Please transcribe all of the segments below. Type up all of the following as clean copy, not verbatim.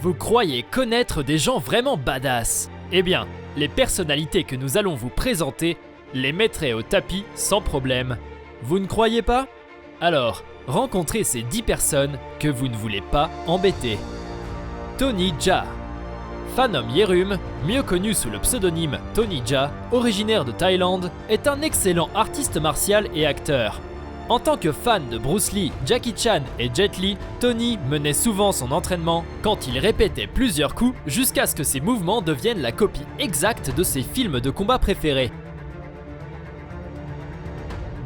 Vous croyez connaître des gens vraiment badass? Eh bien, les personnalités que nous allons vous présenter les mettraient au tapis sans problème. Vous ne croyez pas? Alors, rencontrez ces 10 personnes que vous ne voulez pas embêter. Tony Jaa. Phanom Yerum, mieux connu sous le pseudonyme Tony Jaa, originaire de Thaïlande, est un excellent artiste martial et acteur. En tant que fan de Bruce Lee, Jackie Chan et Jet Li, Tony menait souvent son entraînement quand il répétait plusieurs coups jusqu'à ce que ses mouvements deviennent la copie exacte de ses films de combat préférés.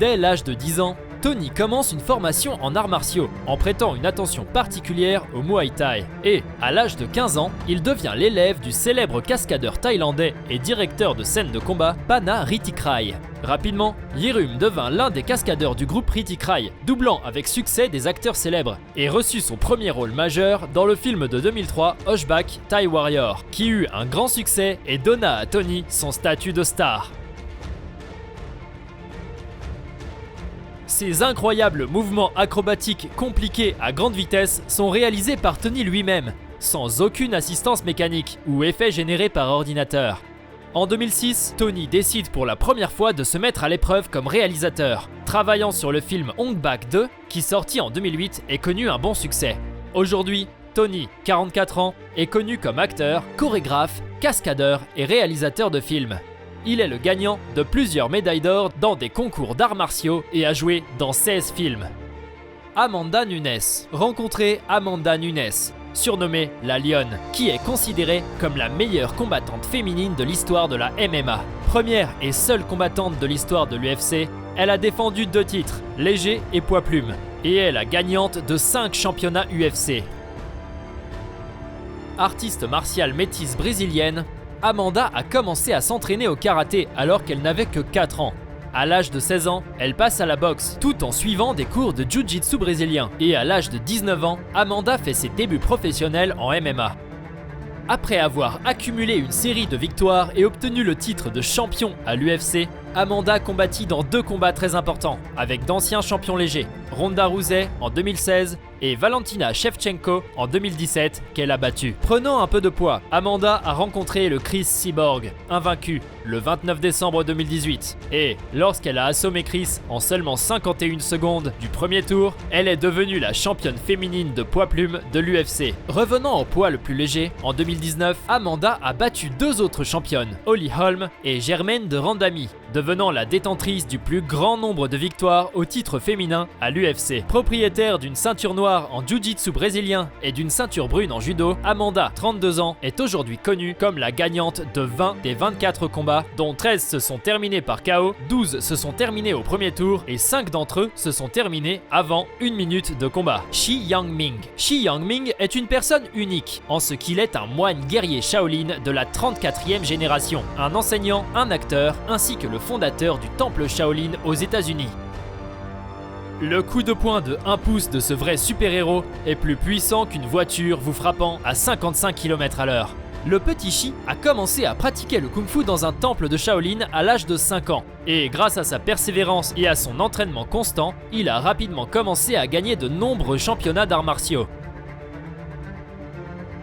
Dès l'âge de 10 ans, Tony commence une formation en arts martiaux en prêtant une attention particulière au Muay Thai. Et, à l'âge de 15 ans, il devient l'élève du célèbre cascadeur thaïlandais et directeur de scène de combat Pana Rittikraul. Rapidement, Yerum devint l'un des cascadeurs du groupe Rittikraul, doublant avec succès des acteurs célèbres, et reçut son premier rôle majeur dans le film de 2003 Hochback Thai Warrior, qui eut un grand succès et donna à Tony son statut de star. Ces incroyables mouvements acrobatiques compliqués à grande vitesse sont réalisés par Tony lui-même, sans aucune assistance mécanique ou effet généré par ordinateur. En 2006, Tony décide pour la première fois de se mettre à l'épreuve comme réalisateur, travaillant sur le film Ong Bak 2, qui sorti en 2008 et connut un bon succès. Aujourd'hui, Tony, 44 ans, est connu comme acteur, chorégraphe, cascadeur et réalisateur de films. Il est le gagnant de plusieurs médailles d'or dans des concours d'arts martiaux et a joué dans 16 films. Amanda Nunes. Rencontrez Amanda Nunes, surnommée la Lionne, qui est considérée comme la meilleure combattante féminine de l'histoire de la MMA. Première et seule combattante de l'histoire de l'UFC, elle a défendu 2 titres, léger et poids plume, et est la gagnante de 5 championnats UFC. Artiste martiale métisse brésilienne, Amanda a commencé à s'entraîner au karaté alors qu'elle n'avait que 4 ans. À l'âge de 16 ans, elle passe à la boxe, tout en suivant des cours de jiu-jitsu brésilien. Et à l'âge de 19 ans, Amanda fait ses débuts professionnels en MMA. Après avoir accumulé une série de victoires et obtenu le titre de champion à l'UFC, Amanda combattit dans 2 combats très importants, avec d'anciens champions légers, Ronda Rousey en 2016 et Valentina Shevchenko en 2017 qu'elle a battu. Prenant un peu de poids, Amanda a rencontré le Chris Cyborg, invaincu, le 29 décembre 2018. Et lorsqu'elle a assommé Chris en seulement 51 secondes du premier tour, elle est devenue la championne féminine de poids plume de l'UFC. Revenant au poids le plus léger, en 2019, Amanda a battu 2 autres championnes, Holly Holm et Germaine de Randami, devenant la détentrice du plus grand nombre de victoires au titre féminin à l'UFC. Propriétaire d'une ceinture noire en jiu-jitsu brésilien et d'une ceinture brune en judo, Amanda, 32 ans, est aujourd'hui connue comme la gagnante de 20 des 24 combats, dont 13 se sont terminés par KO, 12 se sont terminés au premier tour et 5 d'entre eux se sont terminés avant 1 minute de combat. Shi Yangming. Shi Yangming est une personne unique, en ce qu'il est un moine guerrier Shaolin de la 34e génération, un enseignant, un acteur, ainsi que le fondateur du temple Shaolin aux États-Unis. Le coup de poing de 1 pouce de ce vrai super-héros est plus puissant qu'une voiture vous frappant à 55 km/h. Le petit Shi a commencé à pratiquer le kung-fu dans un temple de Shaolin à l'âge de 5 ans. Et grâce à sa persévérance et à son entraînement constant, il a rapidement commencé à gagner de nombreux championnats d'arts martiaux.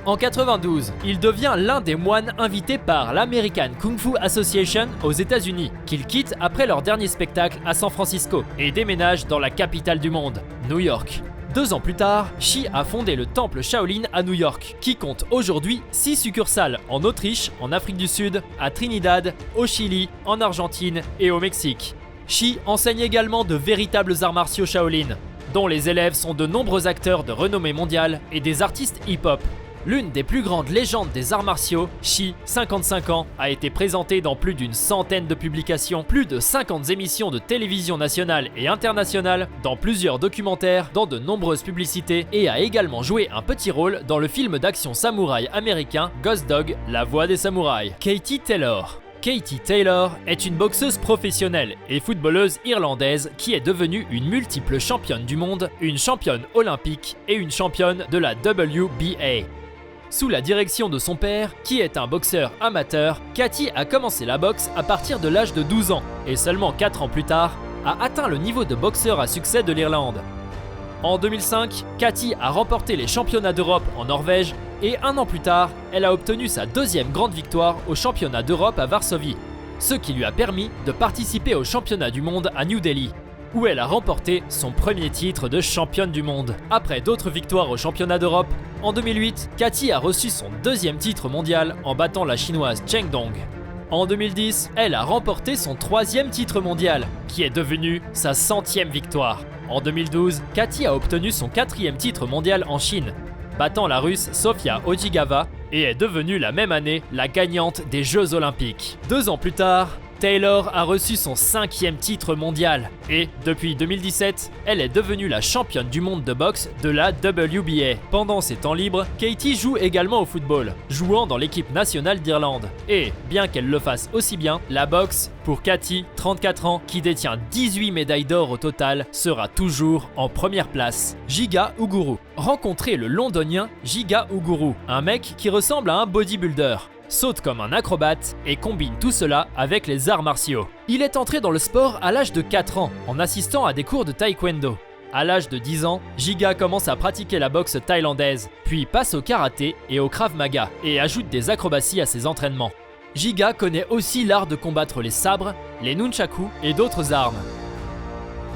En 92, il devient l'un des moines invités par l'American Kung Fu Association aux États-Unis, qu'il quitte après leur dernier spectacle à San Francisco et déménage dans la capitale du monde, New York. 2 ans plus tard, Shi a fondé le temple Shaolin à New York, qui compte aujourd'hui 6 succursales en Autriche, en Afrique du Sud, à Trinidad, au Chili, en Argentine et au Mexique. Shi enseigne également de véritables arts martiaux Shaolin, dont les élèves sont de nombreux acteurs de renommée mondiale et des artistes hip-hop. L'une des plus grandes légendes des arts martiaux, Shi, 55 ans, a été présentée dans plus d'une centaine de publications, plus de 50 émissions de télévision nationale et internationale, dans plusieurs documentaires, dans de nombreuses publicités et a également joué un petit rôle dans le film d'action samouraï américain Ghost Dog, la voix des samouraïs. Katie Taylor. Katie Taylor est une boxeuse professionnelle et footballeuse irlandaise qui est devenue une multiple championne du monde, une championne olympique et une championne de la WBA. Sous la direction de son père, qui est un boxeur amateur, Katie a commencé la boxe à partir de l'âge de 12 ans et seulement 4 ans plus tard, a atteint le niveau de boxeur à succès de l'Irlande. En 2005, Katie a remporté les championnats d'Europe en Norvège et un an plus tard, elle a obtenu sa deuxième grande victoire au championnat d'Europe à Varsovie, ce qui lui a permis de participer au championnat du monde à New Delhi, où elle a remporté son premier titre de championne du monde. Après d'autres victoires au championnat d'Europe, en 2008, Cathy a reçu son deuxième titre mondial en battant la chinoise Cheng Dong. En 2010, elle a remporté son troisième titre mondial, qui est devenu sa 100e victoire. En 2012, Cathy a obtenu son quatrième titre mondial en Chine, battant la russe Sofia Ojigava, et est devenue la même année la gagnante des Jeux Olympiques. 2 ans plus tard, Taylor a reçu son 5e titre mondial et, depuis 2017, elle est devenue la championne du monde de boxe de la WBA. Pendant ses temps libres, Katie joue également au football, jouant dans l'équipe nationale d'Irlande. Et, bien qu'elle le fasse aussi bien, la boxe, pour Cathy, 34 ans, qui détient 18 médailles d'or au total, sera toujours en première place. Giga Uguru. Rencontrez le londonien Giga Uguru, un mec qui ressemble à un bodybuilder, saute comme un acrobate et combine tout cela avec les arts martiaux. Il est entré dans le sport à l'âge de 4 ans en assistant à des cours de taekwondo. À l'âge de 10 ans, Giga commence à pratiquer la boxe thaïlandaise, puis passe au karaté et au krav maga et ajoute des acrobaties à ses entraînements. Giga connaît aussi l'art de combattre les sabres, les nunchakus et d'autres armes.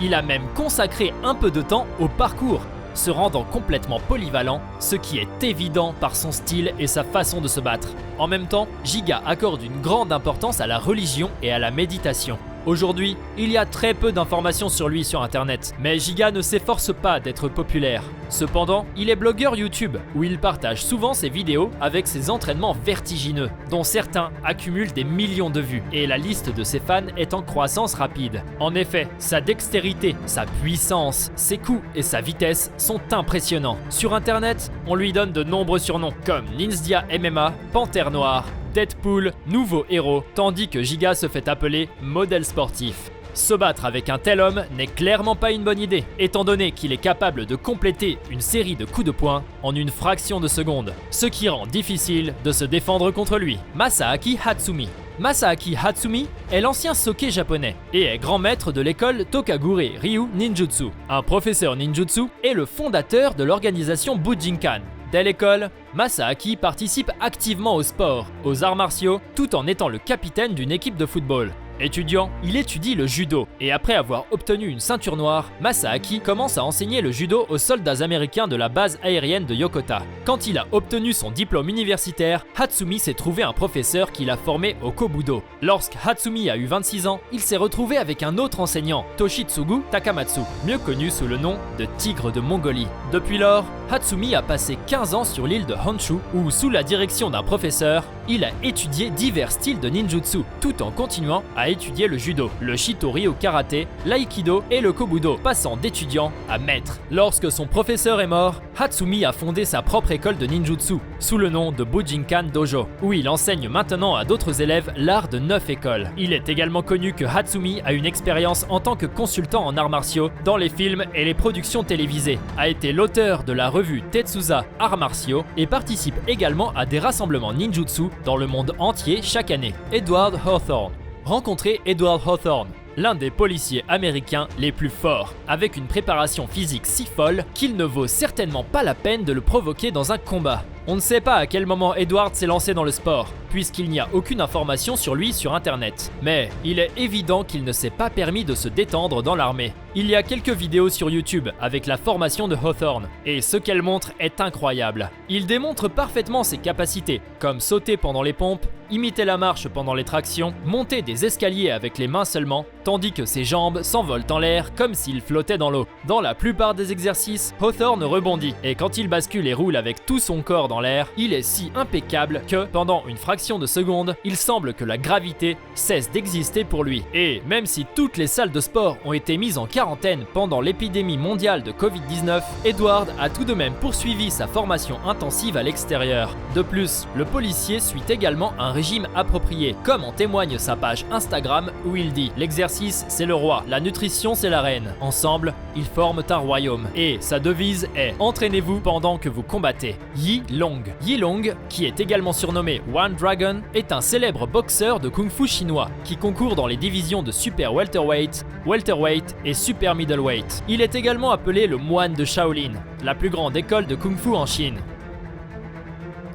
Il a même consacré un peu de temps au parcours, se rendant complètement polyvalent, ce qui est évident par son style et sa façon de se battre. En même temps, Giga accorde une grande importance à la religion et à la méditation. Aujourd'hui, il y a très peu d'informations sur lui sur internet, mais Giga ne s'efforce pas d'être populaire. Cependant, il est blogueur YouTube, où il partage souvent ses vidéos avec ses entraînements vertigineux, dont certains accumulent des millions de vues, et la liste de ses fans est en croissance rapide. En effet, sa dextérité, sa puissance, ses coups et sa vitesse sont impressionnants. Sur internet, on lui donne de nombreux surnoms, comme Ninja MMA, Panthère Noire, Deadpool, nouveau héros, tandis que Giga se fait appeler modèle sportif. Se battre avec un tel homme n'est clairement pas une bonne idée, étant donné qu'il est capable de compléter une série de coups de poing en une fraction de seconde, ce qui rend difficile de se défendre contre lui. Masaaki Hatsumi. Masaaki Hatsumi est l'ancien soke japonais et est grand maître de l'école Tokagure Ryu Ninjutsu, un professeur ninjutsu et le fondateur de l'organisation Bujinkan. Dès l'école, Masaaki participe activement au sport, aux arts martiaux, tout en étant le capitaine d'une équipe de football. Étudiant, il étudie le judo et après avoir obtenu une ceinture noire, Masaaki commence à enseigner le judo aux soldats américains de la base aérienne de Yokota. Quand il a obtenu son diplôme universitaire, Hatsumi s'est trouvé un professeur qui l'a formé au Kobudo. Lorsque Hatsumi a eu 26 ans, il s'est retrouvé avec un autre enseignant, Toshitsugu Takamatsu, mieux connu sous le nom de Tigre de Mongolie. Depuis lors, Hatsumi a passé 15 ans sur l'île de Honshu où, sous la direction d'un professeur, il a étudié divers styles de ninjutsu, tout en continuant à étudier le judo, le shitori au karaté, l'aïkido et le kobudo, passant d'étudiant à maître. Lorsque son professeur est mort, Hatsumi a fondé sa propre école de ninjutsu, sous le nom de Bujinkan Dojo, où il enseigne maintenant à d'autres élèves l'art de 9 écoles. Il est également connu que Hatsumi a une expérience en tant que consultant en arts martiaux dans les films et les productions télévisées, a été l'auteur de la revue Tetsuza Arts Martiaux et participe également à des rassemblements ninjutsu dans le monde entier chaque année. Edward Hawthorne. Rencontrez Edward Hawthorne, l'un des policiers américains les plus forts, avec une préparation physique si folle qu'il ne vaut certainement pas la peine de le provoquer dans un combat. On ne sait pas à quel moment Edward s'est lancé dans le sport, puisqu'il n'y a aucune information sur lui sur internet. Mais il est évident qu'il ne s'est pas permis de se détendre dans l'armée. Il y a quelques vidéos sur YouTube avec la formation de Hawthorne, et ce qu'elle montre est incroyable. Il démontre parfaitement ses capacités, comme sauter pendant les pompes, imiter la marche pendant les tractions, monter des escaliers avec les mains seulement, tandis que ses jambes s'envolent en l'air comme s'il flottait dans l'eau. Dans la plupart des exercices, Hawthorne rebondit, et quand il bascule et roule avec tout son corps dans l'air, il est si impeccable que, pendant une fraction de seconde, il semble que la gravité cesse d'exister pour lui. Et même si toutes les salles de sport ont été mises en quarantaine pendant l'épidémie mondiale de Covid-19, Edward a tout de même poursuivi sa formation intensive à l'extérieur. De plus, le policier suit également un régime approprié, comme en témoigne sa page Instagram où il dit « L'exercice, c'est le roi, la nutrition, c'est la reine. Ensemble, ils forment un royaume. » Et sa devise est « Entraînez-vous pendant que vous combattez. » Yi Long. Yi Long, qui est également surnommé One Dragon, est un célèbre boxeur de kung-fu chinois qui concourt dans les divisions de Super Welterweight, Welterweight et Super Middleweight. Il est également appelé le moine de Shaolin, la plus grande école de kung-fu en Chine.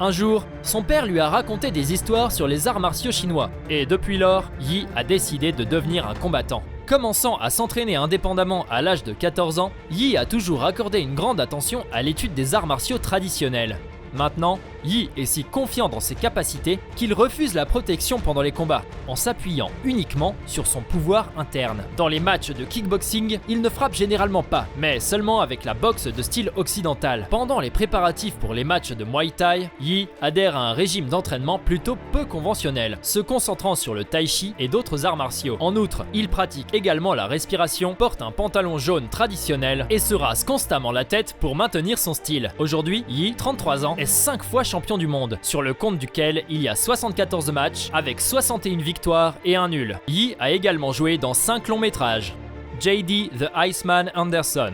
Un jour, son père lui a raconté des histoires sur les arts martiaux chinois, et depuis lors, Yi a décidé de devenir un combattant. Commençant à s'entraîner indépendamment à l'âge de 14 ans, Yi a toujours accordé une grande attention à l'étude des arts martiaux traditionnels. Maintenant, Yi est si confiant dans ses capacités qu'il refuse la protection pendant les combats, en s'appuyant uniquement sur son pouvoir interne. Dans les matchs de kickboxing, il ne frappe généralement pas, mais seulement avec la boxe de style occidental. Pendant les préparatifs pour les matchs de Muay Thai, Yi adhère à un régime d'entraînement plutôt peu conventionnel, se concentrant sur le tai chi et d'autres arts martiaux. En outre, il pratique également la respiration, porte un pantalon jaune traditionnel et se rase constamment la tête pour maintenir son style. Aujourd'hui, Yi, 33 ans, est 5 fois champion du monde, sur le compte duquel il y a 74 matchs avec 61 victoires et un nul. Yi a également joué dans 5 longs métrages. J.D. The Iceman Anderson.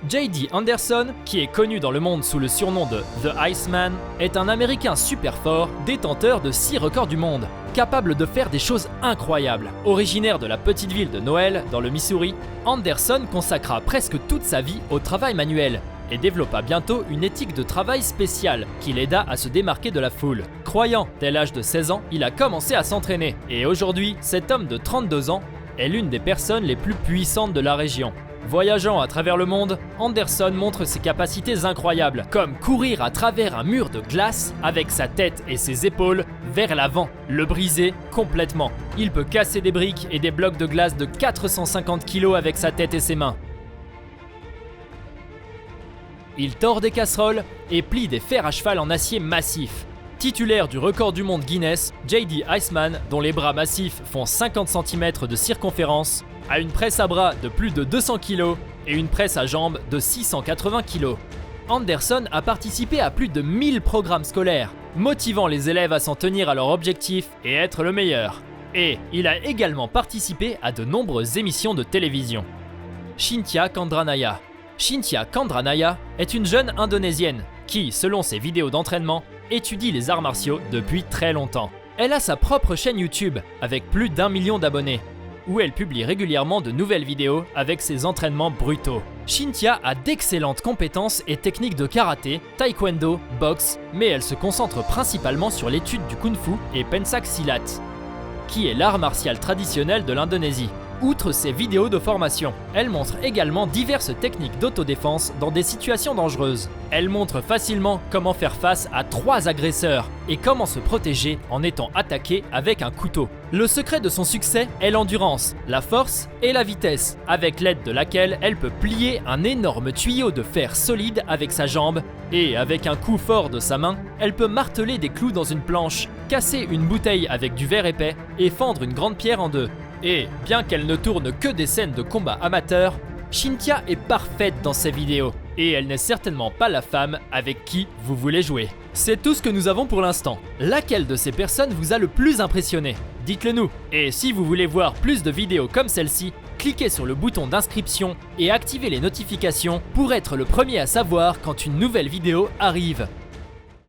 J.D. Anderson, qui est connu dans le monde sous le surnom de The Iceman, est un Américain super fort, détenteur de 6 records du monde, capable de faire des choses incroyables. Originaire de la petite ville de Noël, dans le Missouri, Anderson consacra presque toute sa vie au travail manuel et développa bientôt une éthique de travail spéciale qui l'aida à se démarquer de la foule. Croyant dès l'âge de 16 ans, il a commencé à s'entraîner et aujourd'hui, cet homme de 32 ans est l'une des personnes les plus puissantes de la région. Voyageant à travers le monde, Anderson montre ses capacités incroyables, comme courir à travers un mur de glace avec sa tête et ses épaules vers l'avant, le briser complètement. Il peut casser des briques et des blocs de glace de 450 kg avec sa tête et ses mains. Il tord des casseroles et plie des fers à cheval en acier massif. Titulaire du record du monde Guinness, J.D. Iceman, dont les bras massifs font 50 cm de circonférence, a une presse à bras de plus de 200 kg et une presse à jambes de 680 kg. Anderson a participé à plus de 1000 programmes scolaires, motivant les élèves à s'en tenir à leur objectif et être le meilleur. Et il a également participé à de nombreuses émissions de télévision. Cynthia Candranaya. Cynthia Candranaya est une jeune indonésienne qui, selon ses vidéos d'entraînement, étudie les arts martiaux depuis très longtemps. Elle a sa propre chaîne YouTube avec plus d'1 million d'abonnés, où elle publie régulièrement de nouvelles vidéos avec ses entraînements brutaux. Cynthia a d'excellentes compétences et techniques de karaté, taekwondo, boxe, mais elle se concentre principalement sur l'étude du kung-fu et pencak silat, qui est l'art martial traditionnel de l'Indonésie. Outre ses vidéos de formation, elle montre également diverses techniques d'autodéfense dans des situations dangereuses. Elle montre facilement comment faire face à 3 agresseurs et comment se protéger en étant attaqué avec un couteau. Le secret de son succès est l'endurance, la force et la vitesse, avec l'aide de laquelle elle peut plier un énorme tuyau de fer solide avec sa jambe et avec un coup fort de sa main, elle peut marteler des clous dans une planche, casser une bouteille avec du verre épais et fendre une grande pierre en deux. Et bien qu'elle ne tourne que des scènes de combat amateurs, Cynthia est parfaite dans ses vidéos et elle n'est certainement pas la femme avec qui vous voulez jouer. C'est tout ce que nous avons pour l'instant. Laquelle de ces personnes vous a le plus impressionné? Dites-le nous. Et si vous voulez voir plus de vidéos comme celle-ci, cliquez sur le bouton d'inscription et activez les notifications pour être le premier à savoir quand une nouvelle vidéo arrive.